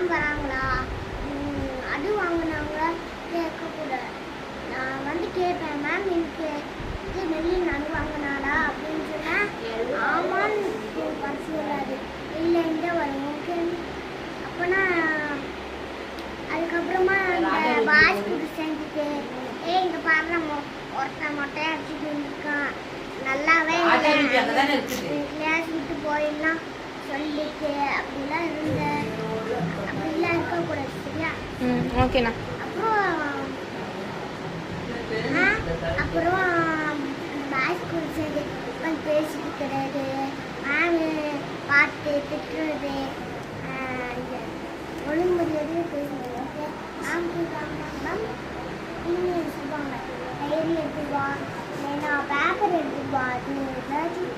Ma'am வராங்களா, அது வாங்கினாங்களா கேட்கக்கூடாது. நான் வந்து கேட்பேன், மேம் எனக்கு இது நெல்லின் அது வாங்கினாளா அப்படின்னு சொன்னேன். ஆமான்னு பரிசு வராது, இல்லை இந்த வரும் ஓகே. அப்போனா அதுக்கப்புறமா அந்த பாய்ஸ் கூட செஞ்சுட்டு இங்கே பாரு ஒருத்தன் மொட்டையை அடிச்சுட்டு வந்துருக்கான், நல்லாவே கிளாஸ் விட்டு போயிடலாம் சொல்லிட்டு அப்படிலாம் இருந்தேன். அப்படிலாம் இருக்கக்கூடாது சரியா? ஓகேண்ணா. அப்புறம் பாய்ஸ் கூட சேர்ந்து உட்காந்து பேசிட்டு கிடையாது, மேம் பார்த்து திட்டுறது, ஒழுங்குமுறையோடய பேசுறது. ஓகே மேம் மேம் இன்னும் சொல்லுவாங்க, டைரி எடுத்துவா, ஏன்னா பேப்பர் எடுத்துவா, அது ஏதாச்சும்